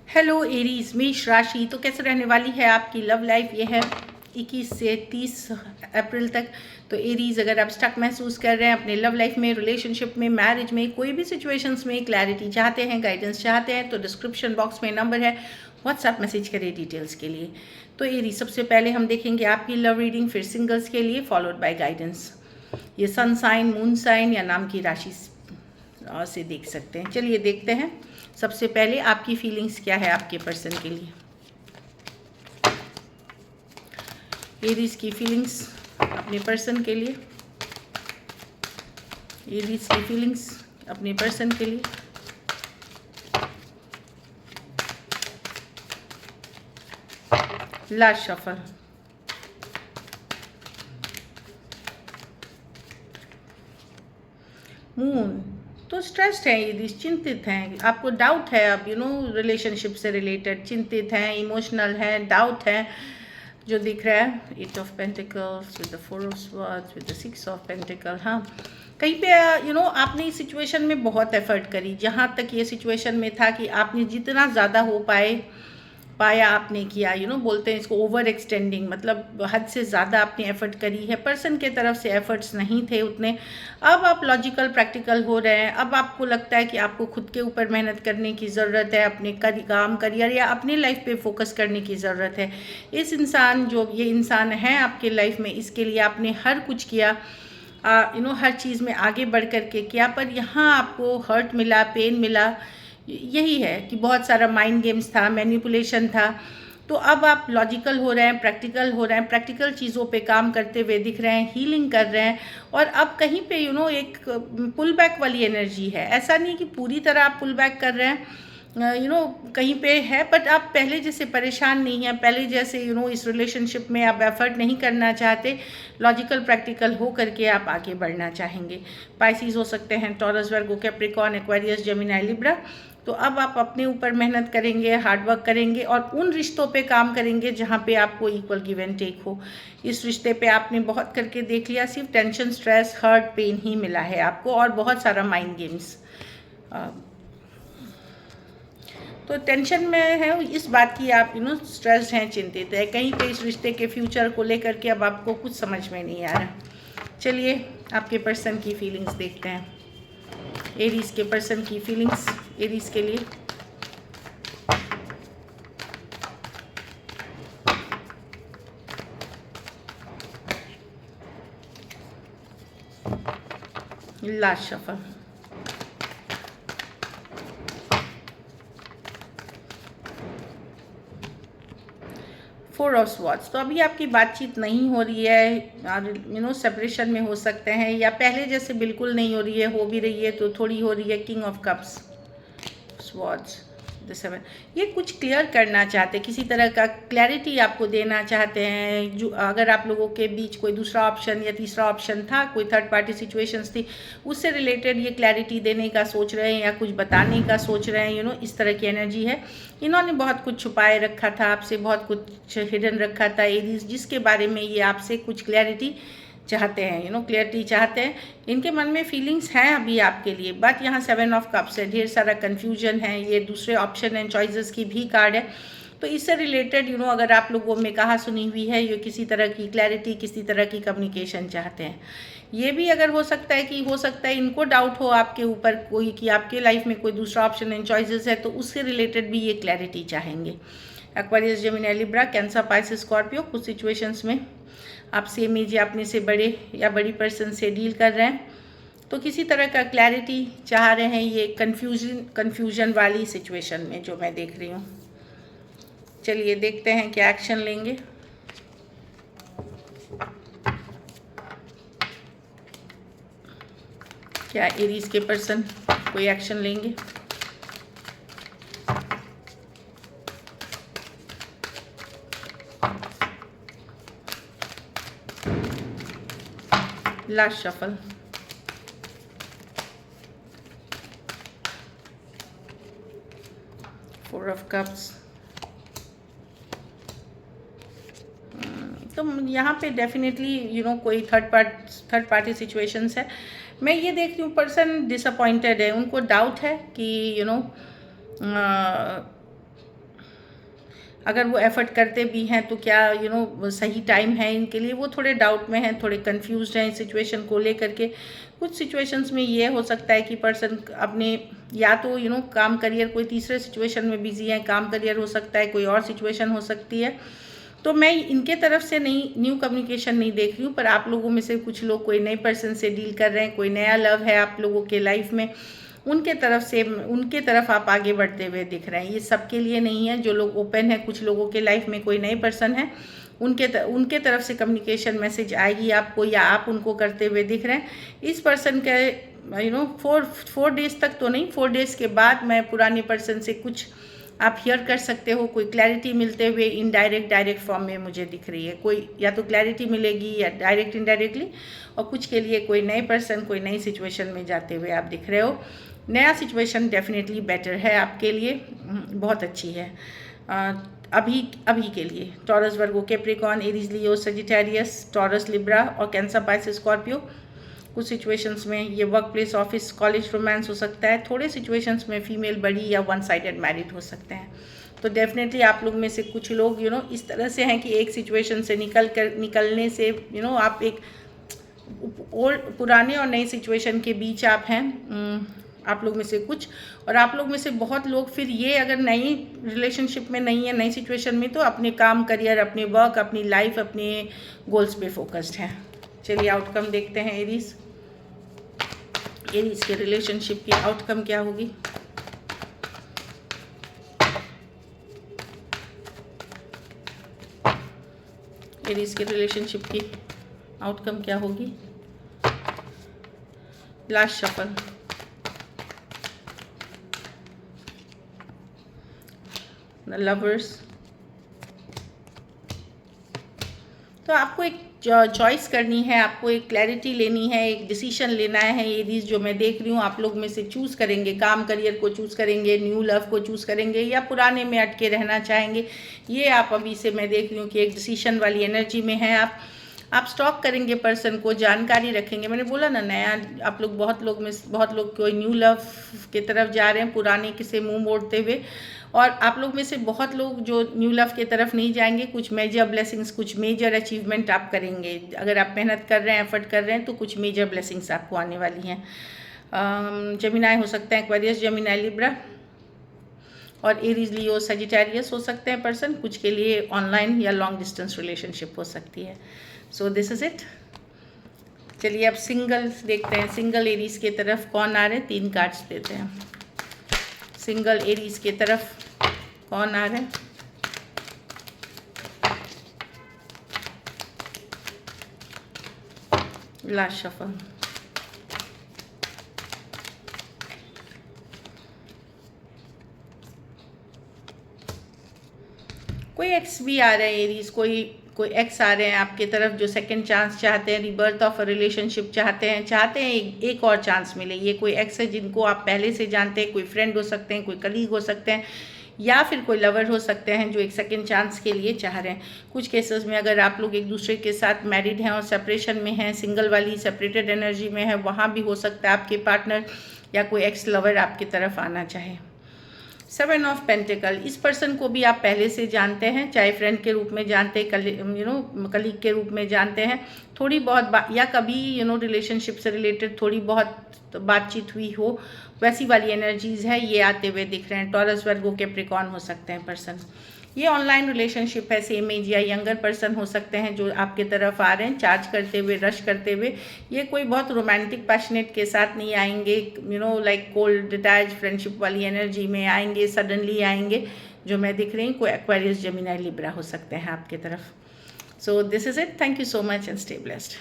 Hello Aries, मेष राशि तो कैसे रहने वाली है आपकी लव लाइफ। ये है 21 से 30 अप्रैल तक। तो एरीज, अगर आप स्टक महसूस कर रहे हैं अपने लव लाइफ में, रिलेशनशिप में, मैरिज में, कोई भी सिचुएशंस में क्लैरिटी चाहते हैं, गाइडेंस चाहते हैं, तो डिस्क्रिप्शन बॉक्स में नंबर है, व्हाट्सएप मैसेज करें डिटेल्स के लिए। तो एरीज, सबसे पहले हम देखेंगे आपकी लव रीडिंग, फिर सिंगल्स के लिए, फॉलोड बाय गाइडेंस। ये सन साइन, मून साइन या नाम की राशि से देख सकते हैं। चलिए देखते हैं। सबसे पहले आपकी फीलिंग्स क्या है आपके पर्सन के लिए। एरीज की फीलिंग्स अपने पर्सन के लिए। एरीज की फीलिंग्स अपने पर्सन के लिए। Last shuffle. मून तो स्ट्रेस्ड है, ये चिंतित हैं, आपको डाउट है अब रिलेशनशिप से रिलेटेड, चिंतित हैं, इमोशनल हैं, डाउट है जो दिख रहा है। 8 of pentacles with the 4 of swords with the 6 of pentacle. हाँ, कहीं पे आपने इस सिचुएशन में बहुत एफर्ट करी, जहाँ तक ये सिचुएशन में था कि आपने जितना ज़्यादा हो पाया आपने किया। बोलते हैं इसको ओवर एक्सटेंडिंग, मतलब हद से ज़्यादा आपने एफर्ट करी है। पर्सन के तरफ से एफर्ट्स नहीं थे उतने। अब आप लॉजिकल प्रैक्टिकल हो रहे हैं। अब आपको लगता है कि आपको खुद के ऊपर मेहनत करने की ज़रूरत है, अपने काम, करियर या अपने लाइफ पे फोकस करने की ज़रूरत है। ये इंसान है आपके लाइफ में, इसके लिए आपने हर कुछ किया, हर चीज़ में आगे बढ़ कर के किया, पर यहाँ आपको हर्ट मिला, पेन मिला। यही है कि बहुत सारा माइंड गेम्स था, मैनिपुलेशन था। तो अब आप लॉजिकल हो रहे हैं, प्रैक्टिकल हो रहे हैं, प्रैक्टिकल चीज़ों पे काम करते हुए दिख रहे हैं, हीलिंग कर रहे हैं। और अब कहीं पे एक पुल बैक वाली एनर्जी है। ऐसा नहीं कि पूरी तरह आप पुल बैक कर रहे हैं, कहीं पे है, बट आप पहले जैसे परेशान नहीं हैं, पहले जैसे इस रिलेशनशिप में आप एफर्ट नहीं करना चाहते। लॉजिकल प्रैक्टिकल हो करके आप आगे बढ़ना चाहेंगे। पाइसिस हो सकते हैं, टॉरस, वर्गो, कैप्रिकॉर्न, एक्वेरियस, जेमिनी, लिब्रा। तो अब आप अपने ऊपर मेहनत करेंगे, हार्डवर्क करेंगे और उन रिश्तों पे काम करेंगे जहाँ पे आपको इक्वल गिव एंड टेक हो। इस रिश्ते पे आपने बहुत करके देख लिया, सिर्फ टेंशन, स्ट्रेस, हर्ट, पेन ही मिला है आपको, और बहुत सारा माइंड गेम्स। तो टेंशन में है इस बात की, आप स्ट्रेस्ड हैं, चिंतित है कहीं पे इस रिश्ते के फ्यूचर को लेकर के। अब आपको कुछ समझ में नहीं आ रहा। चलिए आपके पर्सन की फीलिंग्स देखते हैं। एरीज के पर्सन की फीलिंग्स एरीज के लिए। Last shuffle. 4 of swords. तो अभी आपकी बातचीत नहीं हो रही है, सेपरेशन में हो सकते हैं, या पहले जैसे बिल्कुल नहीं हो रही है, हो भी रही है तो थोड़ी हो रही है। King of cups, swords, the 7। ये कुछ क्लियर करना चाहते हैं, किसी तरह का क्लैरिटी आपको देना चाहते हैं। जो अगर आप लोगों के बीच कोई दूसरा ऑप्शन या तीसरा ऑप्शन था, कोई थर्ड पार्टी सिचुएशंस थी, उससे रिलेटेड ये क्लैरिटी देने का सोच रहे हैं या कुछ बताने का सोच रहे हैं। इस तरह की एनर्जी है। इन्होंने बहुत कुछ छुपाए रखा था आपसे, बहुत कुछ हिडन रखा था एरीज, जिसके बारे में ये आपसे कुछ क्लैरिटी चाहते हैं, क्लियरिटी चाहते हैं। इनके मन में फीलिंग्स हैं अभी आपके लिए, बट यहाँ 7 ऑफ कप्स है, ढेर सारा कन्फ्यूजन है। ये दूसरे ऑप्शन एंड चॉइसेस की भी कार्ड है। तो इससे रिलेटेड अगर आप लोगों में कहा सुनी हुई है, ये किसी तरह की क्लैरिटी, किसी तरह की कम्युनिकेशन चाहते हैं। ये भी अगर हो सकता है इनको डाउट हो आपके ऊपर कोई, कि आपके लाइफ में कोई दूसरा ऑप्शन एंड चॉइसेस है, तो उससे रिलेटेड भी ये क्लैरिटी चाहेंगे। Aquarius, Gemini, Libra, cancer, Pisces, Scorpio. कुछ सिचुएशंस में आप सेम एज या अपने से बड़े या बड़ी पर्सन से डील कर रहे हैं, तो किसी तरह का क्लैरिटी चाह रहे हैं। ये कन्फ्यूजन वाली सिचुएशन में जो मैं देख रही हूँ। चलिए देखते हैं क्या एक्शन लेंगे। क्या एरीज के पर्सन कोई एक्शन लेंगे? Last shuffle. 4 of cups. तो यहाँ पे डेफिनेटली कोई थर्ड पार्टी सिचुएशंस है। मैं ये देख रही हूँ पर्सन डिसअपॉइंटेड है, उनको डाउट है कि अगर वो एफर्ट करते भी हैं तो क्या सही टाइम है इनके लिए, वो थोड़े डाउट में हैं, थोड़े कंफ्यूज्ड हैं इस सिचुएशन को लेकर के। कुछ सिचुएशंस में ये हो सकता है कि पर्सन अपने या तो काम करियर कोई तीसरे सिचुएशन में बिजी है, काम करियर हो सकता है, कोई और सिचुएशन हो सकती है। तो मैं इनके तरफ से न्यू कम्युनिकेशन नहीं देख रही हूँ, पर आप लोगों में से कुछ लोग कोई नए पर्सन से डील कर रहे हैं, कोई नया लव है आप लोगों के लाइफ में, उनके तरफ आप आगे बढ़ते हुए दिख रहे हैं। ये सबके लिए नहीं है, जो लोग ओपन है, कुछ लोगों के लाइफ में कोई नए पर्सन है, उनके तरफ से कम्युनिकेशन मैसेज आएगी आपको, या आप उनको करते हुए दिख रहे हैं। इस पर्सन के 4 डेज तक तो नहीं, 4 डेज के बाद मैं पुराने पर्सन से कुछ आप हियर कर सकते हो, कोई क्लैरिटी मिलते हुए डायरेक्ट फॉर्म में मुझे दिख रही है। कोई या तो क्लैरिटी मिलेगी या डायरेक्ट इनडायरेक्टली, और कुछ के लिए कोई नए पर्सन कोई नई सिचुएशन में जाते हुए आप दिख रहे हो। नया सिचुएशन डेफिनेटली बेटर है आपके लिए, बहुत अच्छी है अभी के लिए। टॉरस, वर्गो, कैप्रिकॉर्न, एरीज, लियो, सजिटेरियस, टॉरस, लिब्रा और कैंसर, पाइसेस, स्कॉर्पियो। कुछ सिचुएशंस में ये work place, office, college romance हो सकता है। थोड़े सिचुएशंस में फीमेल बड़ी या वन साइडेड मैरिड हो सकते हैं। तो डेफिनेटली आप लोग में से कुछ लोग इस तरह से हैं कि एक सिचुएशन से निकलने से आप एक पुराने और नए सिचुएशन के बीच आप हैं, आप लोग में से कुछ। और आप लोग में से बहुत लोग फिर ये अगर नई रिलेशनशिप में नहीं है, नई सिचुएशन में, तो अपने काम, करियर, अपने वर्क, अपनी लाइफ, अपने गोल्स पे फोकस्ड हैं। चलिए आउटकम देखते हैं एरीज के रिलेशनशिप की आउटकम क्या होगी। एरीज के रिलेशनशिप की आउटकम क्या होगी। Last shuffle, the lovers. तो आपको एक चॉइस करनी है, आपको एक क्लैरिटी लेनी है, एक डिसीजन लेना है। एरीज जो मैं देख रही हूँ आप लोग में से चूज़ करेंगे, काम करियर को चूज़ करेंगे, न्यू लव को चूज़ करेंगे, या पुराने में अटके रहना चाहेंगे। ये आप अभी से मैं देख रही हूँ कि एक डिसीजन वाली एनर्जी में है आप स्टॉक करेंगे पर्सन को, जानकारी रखेंगे। मैंने बोला ना, नया आप लोग बहुत लोग कोई न्यू लव की तरफ जा रहे हैं, पुराने से मुंह मोड़ते हुए। और आप लोग में से बहुत लोग जो न्यू लव की तरफ नहीं जाएंगे, कुछ मेजर ब्लेसिंग्स, कुछ मेजर अचीवमेंट आप करेंगे। अगर आप मेहनत कर रहे हैं, एफर्ट कर रहे हैं, तो कुछ मेजर ब्लेसिंग्स आपको आने वाली हैं। जेमिनाई हो सकते हैं, एक्वेरियस, जेमिनाई, लिब्रा, और एरीज, लियो, सजिटेरियस हो सकते हैं पर्सन। कुछ के लिए ऑनलाइन या लॉन्ग डिस्टेंस रिलेशनशिप हो सकती है। So this is it. चलिए अब सिंगल देखते हैं, सिंगल एरीज की तरफ कौन आ रहे हैं। 3 कार्ड्स देते हैं। सिंगल एरीज की तरफ कौन आ रहे हैं। लास्ट शफल, कोई एक्स भी आ रहे हैं एरीज, कोई एक्स आ रहे हैं आपके तरफ जो सेकंड चांस चाहते हैं, रिबर्थ ऑफ अ रिलेशनशिप चाहते हैं एक और चांस मिले। ये कोई एक्स है जिनको आप पहले से जानते हैं, कोई फ्रेंड हो सकते हैं, कोई कलीग हो सकते हैं, या फिर कोई लवर हो सकते हैं जो एक सेकंड चांस के लिए चाह रहे हैं। कुछ केसेस में अगर आप लोग एक दूसरे के साथ मैरिड हैं और सेपरेशन में हैं, सिंगल वाली सेपरेटेड एनर्जी में है, वहाँ भी हो सकता है आपके पार्टनर या कोई एक्स लवर आपकी तरफ आना चाहे। 7 ऑफ पेंटिकल, इस पर्सन को भी आप पहले से जानते हैं, चाहे फ्रेंड के रूप में जानते हैं, कलीग के रूप में जानते हैं, थोड़ी बहुत या कभी रिलेशनशिप से रिलेटेड थोड़ी बहुत बातचीत हुई हो, वैसी वाली एनर्जीज़ है, ये आते हुए दिख रहे हैं। टॉरस, वर्गो, कैप्रिकॉर्न हो सकते हैं पर्सन। ये ऑनलाइन रिलेशनशिप है, सेम एज या यंगर पर्सन हो सकते हैं जो आपके तरफ आ रहे हैं, चार्ज करते हुए, रश करते हुए। ये कोई बहुत रोमांटिक पैशनेट के साथ नहीं आएंगे, लाइक कोल्ड डिटैच फ्रेंडशिप वाली एनर्जी में आएंगे, सडनली आएंगे जो मैं दिख रही हूँ। कोई एक्वेरियस, जेमिनाई, लिब्रा हो सकते हैं आपके तरफ। So this is it. Thank you so much and stay blessed.